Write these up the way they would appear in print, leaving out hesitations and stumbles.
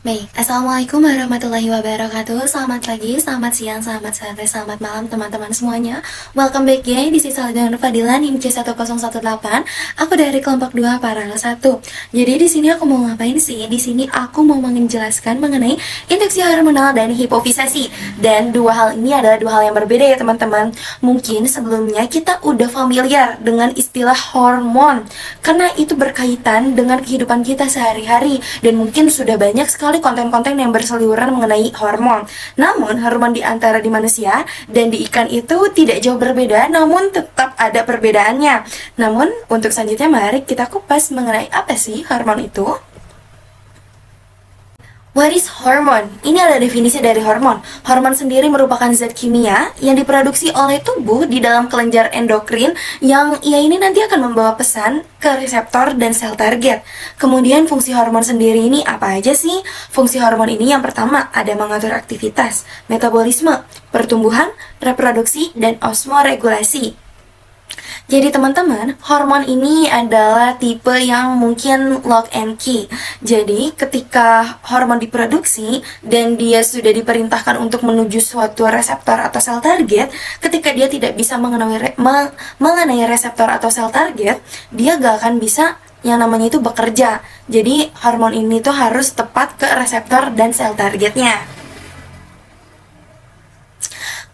Baik, Assalamualaikum warahmatullahi wabarakatuh. Selamat pagi, selamat siang, selamat sore, selamat malam teman-teman semuanya. Welcome back ya, di sisa dengan Fadilan IMC 1018. Aku dari kelompok 2 paralel 1. Jadi di sini aku mau ngapain sih? Di sini aku mau menjelaskan mengenai induksi hormonal dan hipofisasi. Dan dua hal ini adalah dua hal yang berbeda ya teman-teman. Mungkin sebelumnya kita udah familiar dengan istilah hormon karena itu berkaitan dengan kehidupan kita sehari-hari dan mungkin sudah banyak sekali konten-konten yang berseliweran mengenai hormon. Namun, hormon di antara di manusia dan di ikan itu tidak jauh berbeda, namun tetap ada perbedaannya. Namun, untuk selanjutnya mari kita kupas mengenai apa sih hormon itu. What is hormone? Ini adalah definisi dari hormon. Hormon sendiri merupakan zat kimia yang diproduksi oleh tubuh di dalam kelenjar endokrin yang ini nanti akan membawa pesan ke reseptor dan sel target. Kemudian fungsi hormon sendiri ini apa aja sih? Fungsi hormon ini yang pertama ada mengatur aktivitas, metabolisme, pertumbuhan, reproduksi, dan osmoregulasi. Jadi teman-teman, hormon ini adalah tipe yang mungkin lock and key. Jadi ketika hormon diproduksi dan dia sudah diperintahkan untuk menuju suatu reseptor atau sel target, ketika dia tidak bisa mengenai reseptor atau sel target, dia gak akan bisa yang namanya itu bekerja. Jadi hormon ini tuh harus tepat ke reseptor dan sel targetnya.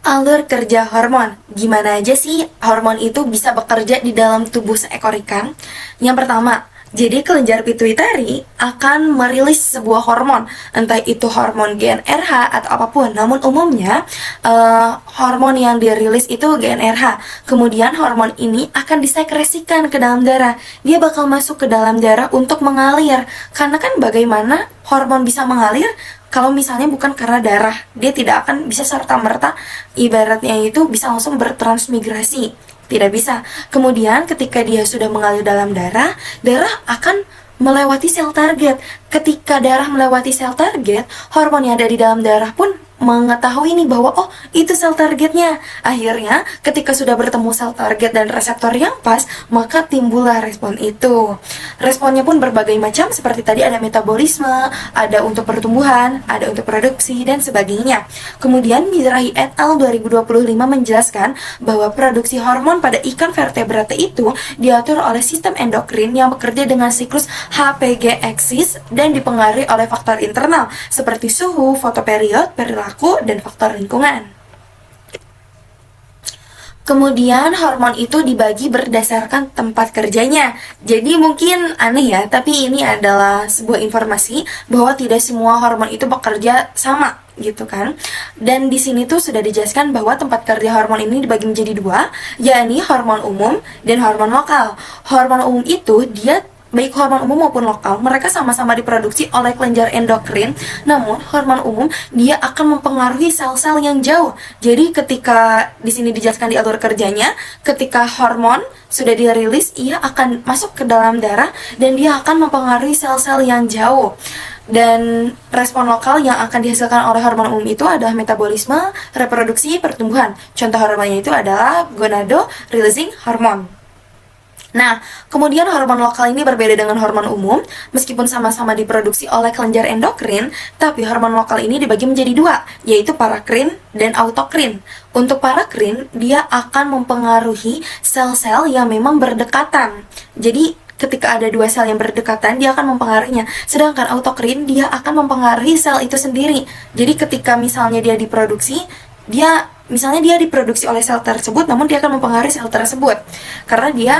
Alur kerja hormon. Gimana aja sih hormon itu bisa bekerja di dalam tubuh seekor ikan? Yang pertama, jadi kelenjar pituitari akan merilis sebuah hormon, entah itu hormon GnRH atau apapun. Namun umumnya hormon yang dirilis itu GnRH. Kemudian hormon ini akan disekresikan ke dalam darah. Dia bakal masuk ke dalam darah untuk mengalir. Karena kan bagaimana hormon bisa mengalir? Kalau misalnya bukan karena darah, dia tidak akan bisa serta-merta ibaratnya itu bisa langsung bertransmigrasi. Tidak bisa. Kemudian ketika dia sudah mengalir dalam darah, darah akan melewati sel target. Ketika darah melewati sel target, hormon yang ada di dalam darah pun mengetahui nih bahwa oh itu sel targetnya. Akhirnya ketika sudah bertemu sel target dan reseptor yang pas, maka timbullah respon itu. Responnya pun berbagai macam, seperti tadi ada metabolisme, ada untuk pertumbuhan, ada untuk produksi dan sebagainya. Kemudian Mizrahi et al 2025 menjelaskan bahwa produksi hormon pada ikan vertebrate itu diatur oleh sistem endokrin yang bekerja dengan siklus HPG eksis dan dipengaruhi oleh faktor internal seperti suhu, fotoperiod, perilaku, dan faktor lingkungan. Kemudian hormon itu dibagi berdasarkan tempat kerjanya. Jadi mungkin aneh ya, tapi ini adalah sebuah informasi bahwa tidak semua hormon itu bekerja sama gitu kan. Dan di sini tuh sudah dijelaskan bahwa tempat kerja hormon ini dibagi menjadi dua, yakni hormon umum dan hormon lokal. Hormon umum itu dia baik hormon umum maupun lokal, mereka sama-sama diproduksi oleh kelenjar endokrin. Namun hormon umum dia akan mempengaruhi sel-sel yang jauh. Jadi ketika di sini dijelaskan di alur kerjanya, ketika hormon sudah dirilis, ia akan masuk ke dalam darah dan dia akan mempengaruhi sel-sel yang jauh. Dan respon lokal yang akan dihasilkan oleh hormon umum itu adalah metabolisme, reproduksi, pertumbuhan. Contoh hormonnya itu adalah gonadotropin hormon. Nah, kemudian hormon lokal ini berbeda dengan hormon umum, meskipun sama-sama diproduksi oleh kelenjar endokrin, tapi hormon lokal ini dibagi menjadi dua, yaitu parakrin dan autokrin. Untuk parakrin, dia akan mempengaruhi sel-sel yang memang berdekatan. Jadi, ketika ada dua sel yang berdekatan, dia akan mempengaruhinya. Sedangkan autokrin, dia akan mempengaruhi sel itu sendiri. Jadi, ketika misalnya dia diproduksi, misalnya dia diproduksi oleh sel tersebut, namun dia akan mempengaruhi sel tersebut. Karena dia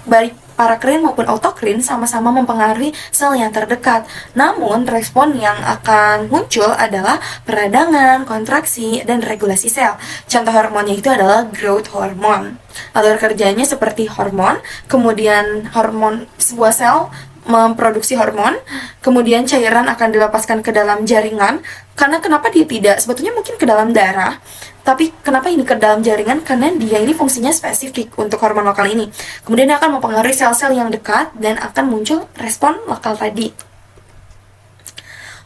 baik parakrin maupun autokrin sama-sama mempengaruhi sel yang terdekat. Namun respon yang akan muncul adalah peradangan, kontraksi, dan regulasi sel. Contoh hormonnya itu adalah growth hormone. Alur kerjanya seperti hormon, kemudian hormon sebuah sel memproduksi hormon, kemudian cairan akan dilepaskan ke dalam jaringan. Karena kenapa dia tidak? Sebetulnya mungkin ke dalam darah, tapi kenapa ini ke dalam jaringan? Karena dia ini fungsinya spesifik untuk hormon lokal ini. Kemudian dia akan mempengaruhi sel-sel yang dekat dan akan muncul respon lokal tadi.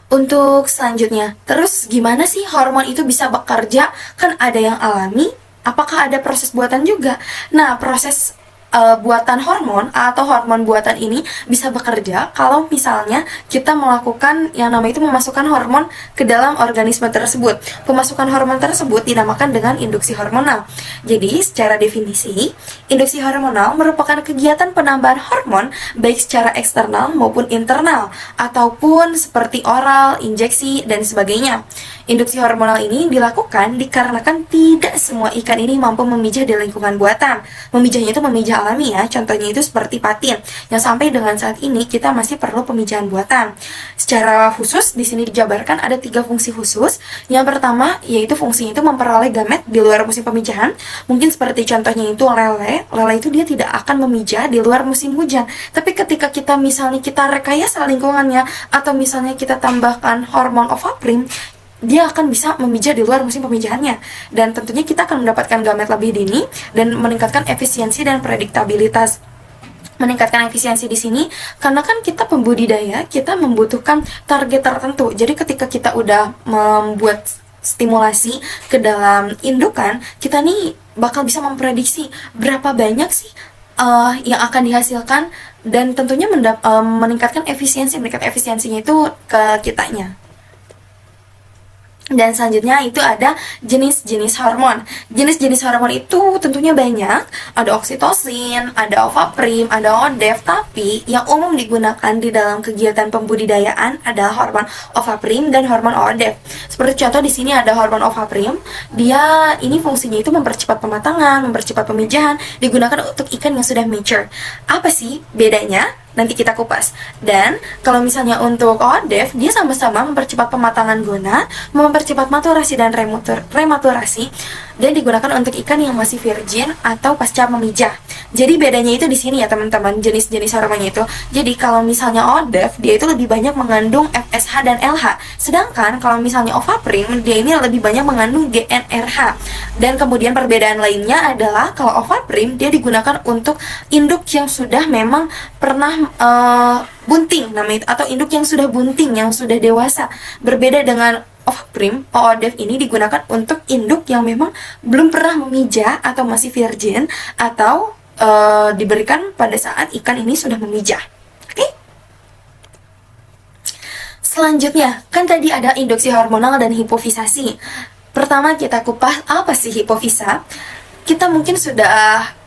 Untuk selanjutnya, terus gimana sih hormon itu bisa bekerja? Kan ada yang alami, apakah ada proses buatan juga? Nah, proses buatan hormon atau hormon buatan ini bisa bekerja kalau misalnya kita melakukan yang namanya itu memasukkan hormon ke dalam organisme tersebut. Pemasukan hormon tersebut dinamakan dengan induksi hormonal. Jadi secara definisi, induksi hormonal merupakan kegiatan penambahan hormon baik secara eksternal maupun internal, ataupun seperti oral, injeksi, dan sebagainya. Induksi hormonal ini dilakukan dikarenakan tidak semua ikan ini mampu memijah di lingkungan buatan. Memijahnya itu memijah alami ya, contohnya itu seperti patin, yang sampai dengan saat ini kita masih perlu pemijahan buatan. Secara khusus, di sini dijabarkan ada 3 fungsi khusus. Yang pertama, yaitu fungsinya itu memperoleh gamet di luar musim pemijahan. Mungkin seperti contohnya itu lele. Lele itu dia tidak akan memijah di luar musim hujan. Tapi ketika kita misalnya kita rekayasa lingkungannya, atau misalnya kita tambahkan hormon ovaprim, dia akan bisa memijah di luar musim pemijahannya, dan tentunya kita akan mendapatkan gamet lebih dini dan meningkatkan efisiensi dan prediktabilitas. Meningkatkan efisiensi di sini karena kan kita pembudidaya, kita membutuhkan target tertentu. Jadi ketika kita udah membuat stimulasi ke dalam indukan, kita nih bakal bisa memprediksi berapa banyak sih yang akan dihasilkan, dan tentunya meningkatkan efisiensinya itu ke kitanya. Dan selanjutnya itu ada jenis-jenis hormon. Jenis-jenis hormon itu tentunya banyak. Ada oksitosin, ada ovaprim, ada ODEF. Tapi yang umum digunakan di dalam kegiatan pembudidayaan adalah hormon ovaprim dan hormon ODEF. Seperti contoh di sini ada hormon ovaprim. Dia ini fungsinya itu mempercepat pematangan, mempercepat pemijahan, digunakan untuk ikan yang sudah mature. Apa sih bedanya? Nanti kita kupas. Dan kalau misalnya untuk ODEF, dia sama-sama mempercepat pematangan gona, mempercepat maturasi dan rematurasi, dan digunakan untuk ikan yang masih virgin atau pasca memijah. Jadi bedanya itu di sini ya teman-teman, jenis-jenis hormonnya itu. Jadi kalau misalnya ODEF, dia itu lebih banyak mengandung FSH dan LH. Sedangkan kalau misalnya ovaprim, dia ini lebih banyak mengandung GnRH. Dan kemudian perbedaan lainnya adalah kalau ovaprim, dia digunakan untuk induk yang sudah memang pernah bunting namanya itu, atau induk yang sudah bunting, yang sudah dewasa. Berbeda dengan ovaprim, ODEF ini digunakan untuk induk yang memang belum pernah memijah atau masih virgin, atau diberikan pada saat ikan ini sudah memijah. Oke? Selanjutnya, kan tadi ada induksi hormonal dan hipofisasi. Pertama kita kupas apa sih hipofisa. Kita mungkin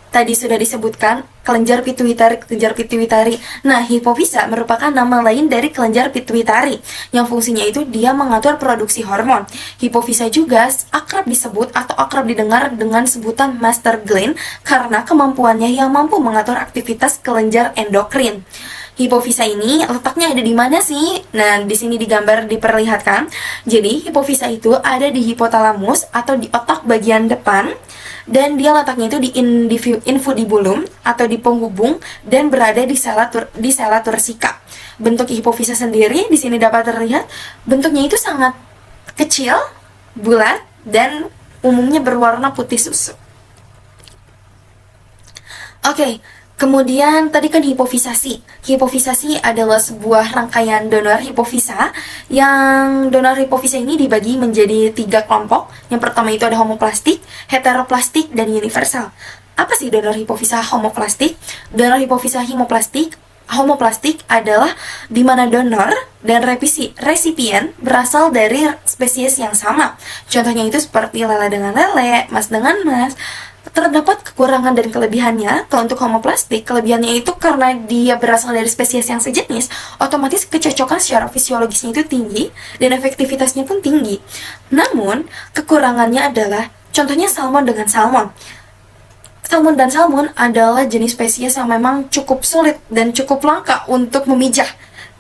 tadi sudah disebutkan kelenjar pituitari. Nah, hipofisa merupakan nama lain dari kelenjar pituitari yang fungsinya itu dia mengatur produksi hormon. Hipofisa juga akrab disebut atau akrab didengar dengan sebutan master gland karena kemampuannya yang mampu mengatur aktivitas kelenjar endokrin. Hipofisa ini letaknya ada di mana sih? Nah, di sini digambar diperlihatkan. Jadi, hipofisa itu ada di hipotalamus atau di otak bagian depan, dan dia letaknya itu di infundibulum atau di penghubung, dan berada di sela tursika. Bentuk hipofisa sendiri di sini dapat terlihat bentuknya itu sangat kecil, bulat, dan umumnya berwarna putih susu. Oke. Kemudian tadi kan hipofisasi. Hipofisasi adalah sebuah rangkaian donor hipofisa, yang donor hipofisa ini dibagi menjadi 3 kelompok. Yang pertama itu ada homoplastik, heteroplastik, dan universal. Apa sih donor hipofisa homoplastik? Donor hipofisa homoplastik adalah di mana donor dan resipien berasal dari spesies yang sama. Contohnya itu seperti lele dengan lele, mas dengan mas. Terdapat kekurangan dan kelebihannya. Kalau untuk homoplastik, kelebihannya itu karena dia berasal dari spesies yang sejenis, otomatis kecocokan secara fisiologisnya itu tinggi dan efektivitasnya pun tinggi. Namun, kekurangannya adalah contohnya salmon dengan salmon. Salmon dan salmon adalah jenis spesies yang memang cukup sulit dan cukup langka untuk memijah.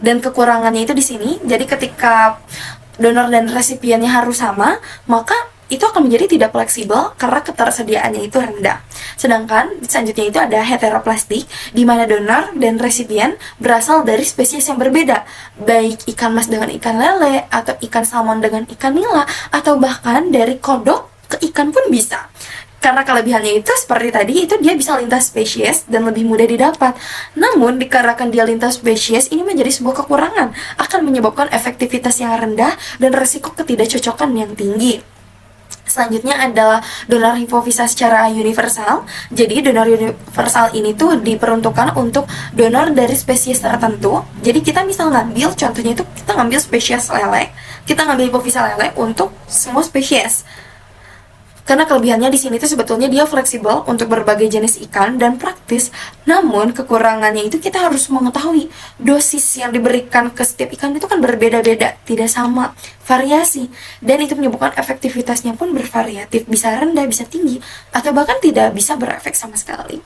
Dan kekurangannya itu di sini. Jadi ketika donor dan resipiennya harus sama, maka itu akan menjadi tidak fleksibel karena ketersediaannya itu rendah. Sedangkan selanjutnya itu ada heteroplastik, di mana donor dan resipien berasal dari spesies yang berbeda, baik ikan mas dengan ikan lele, atau ikan salmon dengan ikan nila, atau bahkan dari kodok ke ikan pun bisa. Karena kelebihannya itu seperti tadi, itu dia bisa lintas spesies dan lebih mudah didapat. Namun dikarenakan dia lintas spesies, ini menjadi sebuah kekurangan, akan menyebabkan efektivitas yang rendah dan resiko ketidakcocokan yang tinggi. Selanjutnya adalah donor hipofisa secara universal. Jadi donor universal ini tuh diperuntukkan untuk donor dari spesies tertentu. Jadi kita misal ngambil, contohnya itu kita ngambil spesies lele, kita ngambil hipofisa lele untuk semua spesies. Karena kelebihannya di sini tuh sebetulnya dia fleksibel untuk berbagai jenis ikan dan praktis. Namun kekurangannya itu kita harus mengetahui dosis yang diberikan ke setiap ikan itu kan berbeda-beda, tidak sama, variasi. Dan itu menyebabkan efektivitasnya pun bervariatif, bisa rendah, bisa tinggi, atau bahkan tidak bisa berefek sama sekali.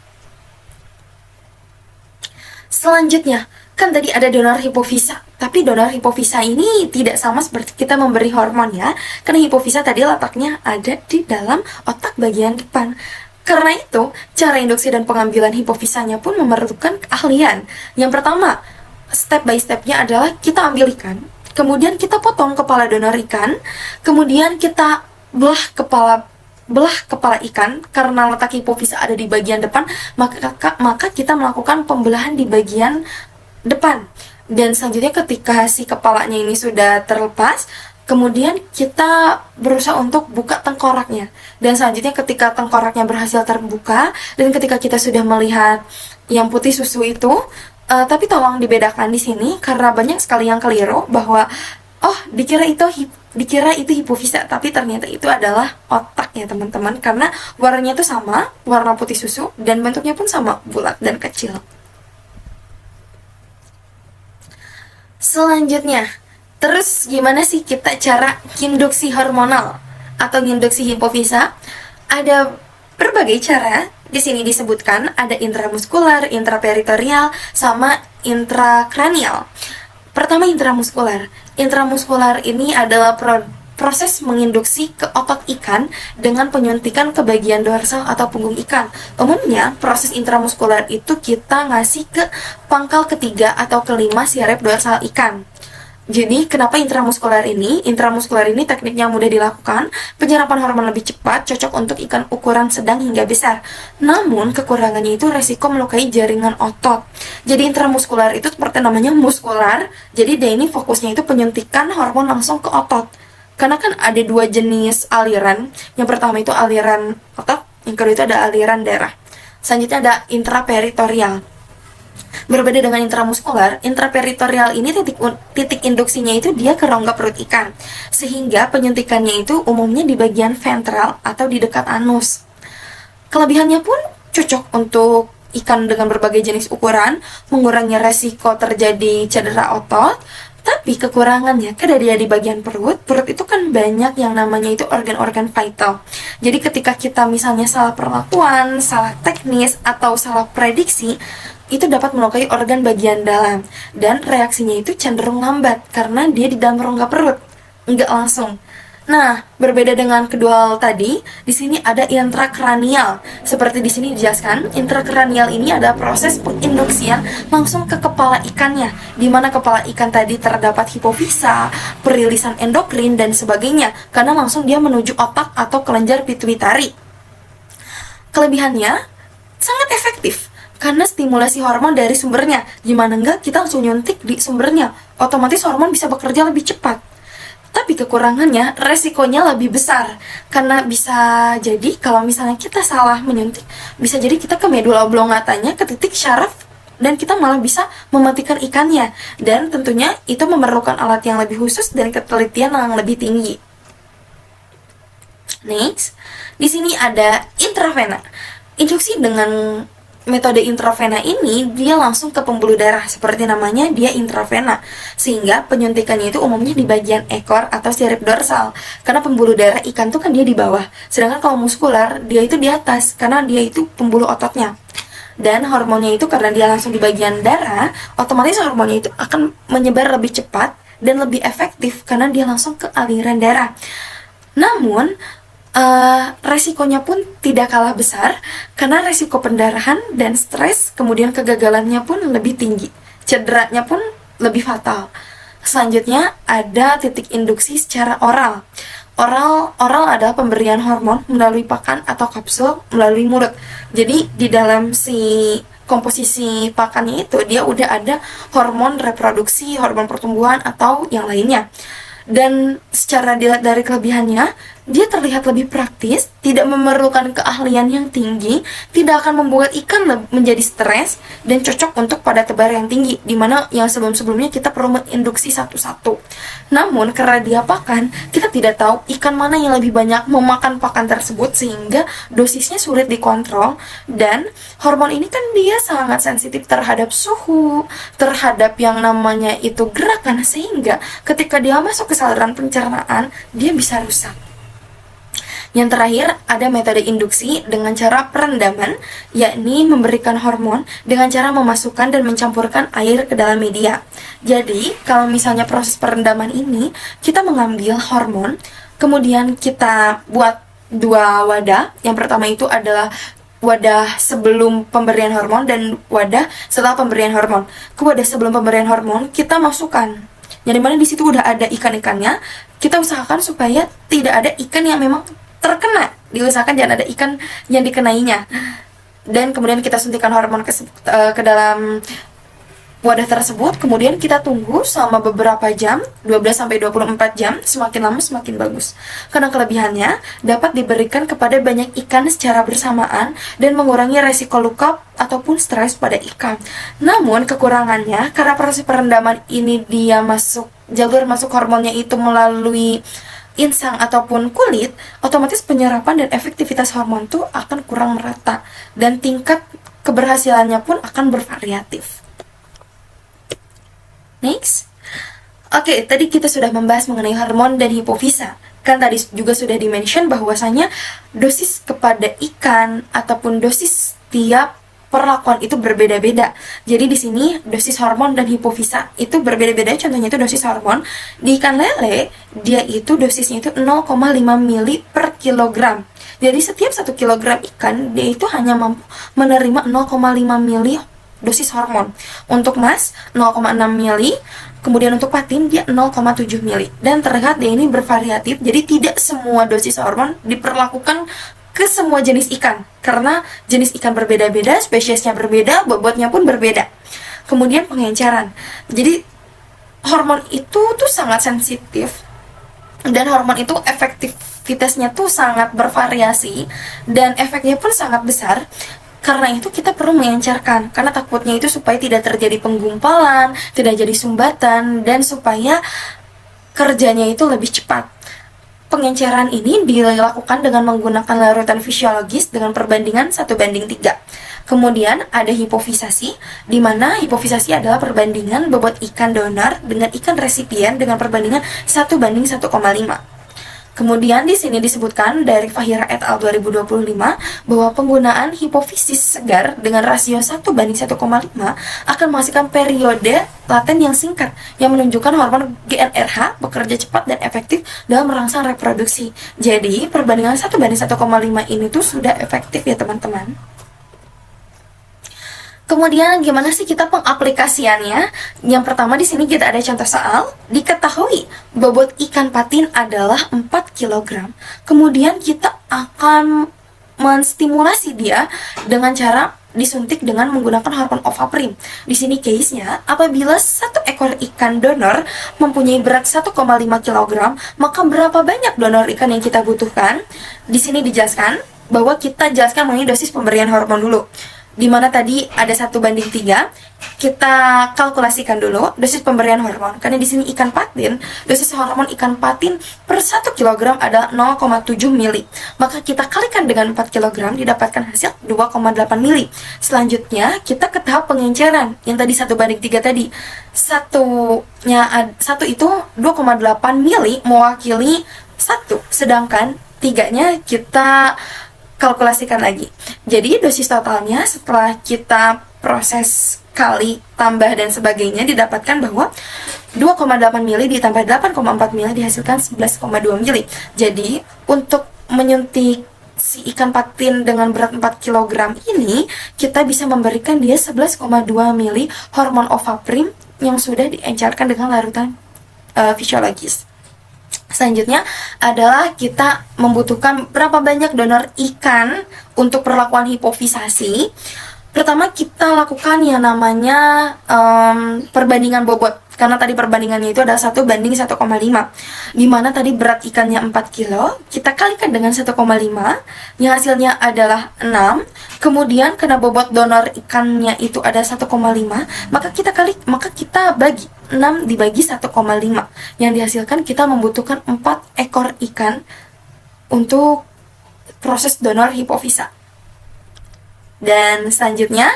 Selanjutnya, kan tadi ada donor hipofisa, tapi donor hipofisa ini tidak sama seperti kita memberi hormon ya, karena hipofisa tadi letaknya ada di dalam otak bagian depan. Karena itu, cara induksi dan pengambilan hipofisanya pun memerlukan keahlian. Yang pertama, step by stepnya adalah kita ambil ikan, kemudian kita potong kepala donor ikan, kemudian kita belah kepala ikan. Karena letak hipofisa ada di bagian depan, maka kita melakukan pembelahan di bagian depan. Dan selanjutnya ketika si kepalanya ini sudah terlepas, kemudian kita berusaha untuk buka tengkoraknya. Dan selanjutnya ketika tengkoraknya berhasil terbuka, dan ketika kita sudah melihat yang putih susu itu, tapi tolong dibedakan di sini karena banyak sekali yang keliru bahwa dikira itu hipofisa, tapi ternyata itu adalah otak ya teman-teman, karena warnanya itu sama, warna putih susu, dan bentuknya pun sama, bulat dan kecil. Selanjutnya, terus gimana sih kita cara induksi hormonal atau induksi hipofisa? Ada berbagai cara. Di sini disebutkan ada intramuskular, intraperitoneal, sama intrakranial. Pertama, intramuskular. Intramuskular ini adalah proses menginduksi ke otot ikan dengan penyuntikan ke bagian dorsal atau punggung ikan. Umumnya, proses intramuskular itu kita ngasih ke pangkal ketiga atau kelima sirip dorsal ikan. Jadi, kenapa intramuskular ini? Intramuskular ini tekniknya mudah dilakukan, penyerapan hormon lebih cepat, cocok untuk ikan ukuran sedang hingga besar. Namun, kekurangannya itu resiko melukai jaringan otot. Jadi, intramuskular itu seperti namanya muskular, jadi dia ini fokusnya itu penyuntikan hormon langsung ke otot. Karena kan ada dua jenis aliran. Yang pertama itu aliran otot, yang kedua itu ada aliran darah. Selanjutnya ada intraperitoneal. Berbeda dengan intramuskular, intraperitoneal ini titik induksinya itu dia ke rongga perut ikan. Sehingga penyuntikannya itu umumnya di bagian ventral atau di dekat anus. Kelebihannya pun cocok untuk ikan dengan berbagai jenis ukuran, mengurangi resiko terjadi cedera otot. Tapi kekurangannya, karena dia di bagian perut itu kan banyak yang namanya itu organ-organ vital. Jadi ketika kita misalnya salah perlakuan, salah teknis, atau salah prediksi, itu dapat melukai organ bagian dalam. Dan reaksinya itu cenderung lambat, karena dia di dalam rongga perut, nggak langsung. Nah, berbeda dengan kedua hal tadi, di sini ada intrakranial. Seperti di sini dijelaskan, intrakranial ini ada proses penginduksian langsung ke kepala ikannya, di mana kepala ikan tadi terdapat hipofisa, perilisan endokrin, dan sebagainya, karena langsung dia menuju otak atau kelenjar pituitari. Kelebihannya, sangat efektif, karena stimulasi hormon dari sumbernya. Gimana enggak, kita langsung nyuntik di sumbernya, otomatis hormon bisa bekerja lebih cepat. Tapi kekurangannya, resikonya lebih besar. Karena bisa jadi kalau misalnya kita salah menyuntik, bisa jadi kita ke medula oblongatanya, ke titik syaraf, dan kita malah bisa mematikan ikannya. Dan tentunya itu memerlukan alat yang lebih khusus dan ketelitian yang lebih tinggi. Next, di sini ada intravena. Induksi dengan metode intravena ini dia langsung ke pembuluh darah, seperti namanya dia intravena, sehingga penyuntikannya itu umumnya di bagian ekor atau sirip dorsal, karena pembuluh darah ikan tuh kan dia di bawah, sedangkan kalau muskular dia itu di atas karena dia itu pembuluh ototnya. Dan hormonnya itu karena dia langsung di bagian darah, otomatis hormonnya itu akan menyebar lebih cepat dan lebih efektif karena dia langsung ke aliran darah. Namun resikonya pun tidak kalah besar, karena resiko pendarahan dan stres, kemudian kegagalannya pun lebih tinggi, cederanya pun lebih fatal. Selanjutnya ada titik induksi secara oral. Oral adalah pemberian hormon melalui pakan atau kapsul melalui mulut. Jadi di dalam si komposisi pakannya itu dia udah ada hormon reproduksi, hormon pertumbuhan, atau yang lainnya. Dan secara dilihat dari kelebihannya, dia terlihat lebih praktis, tidak memerlukan keahlian yang tinggi, tidak akan membuat ikan menjadi stres, dan cocok untuk pada tebar yang tinggi, dimana yang sebelum-sebelumnya kita perlu menginduksi satu-satu. Namun, karena dia pakan, kita tidak tahu ikan mana yang lebih banyak memakan pakan tersebut, sehingga dosisnya sulit dikontrol, dan hormon ini kan dia sangat sensitif terhadap suhu, terhadap yang namanya itu gerakan, sehingga ketika dia masuk ke saluran pencernaan, dia bisa rusak. Yang terakhir, ada metode induksi dengan cara perendaman, yakni memberikan hormon dengan cara memasukkan dan mencampurkan air ke dalam media. Jadi, kalau misalnya proses perendaman ini, kita mengambil hormon, kemudian kita buat dua wadah. Yang pertama itu adalah wadah sebelum pemberian hormon dan wadah setelah pemberian hormon. Ke wadah sebelum pemberian hormon, kita masukkan. Jadi mana di situ udah ada ikan-ikannya, kita usahakan supaya tidak ada ikan yang memang terkena, diusahakan jangan ada ikan yang dikenainya. Dan kemudian kita suntikan hormon ke dalam wadah tersebut, kemudian kita tunggu selama beberapa jam, 12-24 jam, semakin lama semakin bagus. Karena kelebihannya dapat diberikan kepada banyak ikan secara bersamaan dan mengurangi resiko luka ataupun stres pada ikan. Namun kekurangannya, karena proses perendaman ini dia jalur masuk hormonnya itu melalui insang ataupun kulit, otomatis penyerapan dan efektivitas hormon itu akan kurang merata dan tingkat keberhasilannya pun akan bervariatif. Next. Oke, tadi kita sudah membahas mengenai hormon dan hipofisa. Kan tadi juga sudah di-mention bahwasanya dosis kepada ikan ataupun dosis tiap perlakuan itu berbeda-beda. Jadi di sini dosis hormon dan hipofisa itu berbeda-beda. Contohnya itu dosis hormon di ikan lele, dia itu dosisnya itu 0,5 mili per kilogram. Jadi setiap 1 kilogram ikan dia itu hanya mampu menerima 0,5 mili dosis hormon. Untuk mas 0,6 mili, kemudian untuk patin dia 0,7 mili. Dan terlihat dia ini bervariatif. Jadi tidak semua dosis hormon diperlakukan ke semua jenis ikan, karena jenis ikan berbeda-beda, spesiesnya berbeda, bobotnya pun berbeda. Kemudian pengenceran. Jadi hormon itu tuh sangat sensitif, dan hormon itu efektivitasnya tuh sangat bervariasi dan efeknya pun sangat besar. Karena itu kita perlu mengencerkan, karena takutnya itu supaya tidak terjadi penggumpalan, tidak jadi sumbatan, dan supaya kerjanya itu lebih cepat. Pengenceran ini dilakukan dengan menggunakan larutan fisiologis dengan perbandingan 1:3. Kemudian ada hipofisasi, di mana hipofisasi adalah perbandingan bobot ikan donor dengan ikan resipien dengan perbandingan 1:1,5. Kemudian di sini disebutkan dari Fahira et al. 2025 bahwa penggunaan hipofisis segar dengan rasio 1:1,5 akan menghasilkan periode laten yang singkat yang menunjukkan hormon GnRH bekerja cepat dan efektif dalam merangsang reproduksi. Jadi perbandingan 1:1,5 ini tuh sudah efektif ya teman-teman. Kemudian gimana sih kita pengaplikasiannya? Yang pertama di sini kita ada contoh soal. Diketahui bobot ikan patin adalah 4 kg. Kemudian kita akan menstimulasi dia dengan cara disuntik dengan menggunakan hormon ovaprim. Di sini case-nya, apabila satu ekor ikan donor mempunyai berat 1,5 kg, maka berapa banyak donor ikan yang kita butuhkan? Di sini dijelaskan bahwa kita jelaskan mengenai dosis pemberian hormon dulu. Dimana tadi ada 1:3, kita kalkulasikan dulu dosis pemberian hormon. Karena di sini ikan patin, dosis hormon ikan patin per 1 kg adalah 0,7 mili. Maka kita kalikan dengan 4 kg didapatkan hasil 2,8 mili. Selanjutnya kita ke tahap pengenceran. Yang tadi 1:3 tadi. Satu itu 2,8 mili mewakili 1, sedangkan 3-nya kita kalkulasikan lagi. Jadi dosis totalnya setelah kita proses kali, tambah dan sebagainya didapatkan bahwa 2,8 mili ditambah 8,4 mili dihasilkan 11,2 mili. Jadi untuk menyuntik si ikan patin dengan berat 4 kg ini, kita bisa memberikan dia 11,2 mili hormon ovaprim yang sudah diencerkan dengan larutan fisiologis. Selanjutnya adalah kita membutuhkan berapa banyak donor ikan untuk perlakuan hipofisasi. Pertama kita lakukan yang namanya perbandingan bobot. karena tadi perbandingannya itu adalah 1:1,5. Dimana tadi berat ikannya 4 kilo, kita kalikan dengan 1,5, yang hasilnya adalah 6. Kemudian karena bobot donor ikannya itu ada 1,5, maka kita bagi 6 dibagi 1,5. Yang dihasilkan kita membutuhkan 4 ekor ikan untuk proses donor hipofisa. Dan selanjutnya,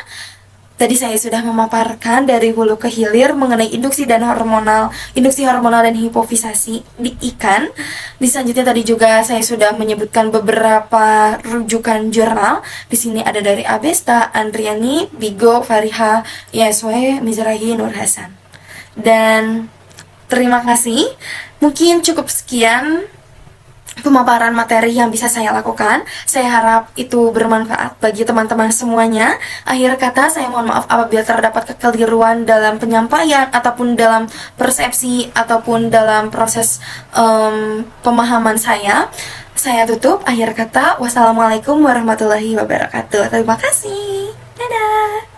tadi saya sudah memaparkan dari hulu ke hilir mengenai induksi hormonal dan hipofisasi di ikan. Di selanjutnya tadi juga saya sudah menyebutkan beberapa rujukan jurnal. Di sini ada dari Abesta, Andriani, Bigo, Fariha, ISW, Mizrahi, Nur Hasan. Dan terima kasih. Mungkin cukup sekian pemaparan materi yang bisa saya lakukan. Saya harap itu bermanfaat bagi teman-teman semuanya. Akhir kata, saya mohon maaf apabila terdapat kekeliruan dalam penyampaian ataupun dalam persepsi ataupun dalam proses pemahaman saya. Saya tutup. Akhir kata, wassalamualaikum warahmatullahi wabarakatuh. Terima kasih. Dadah.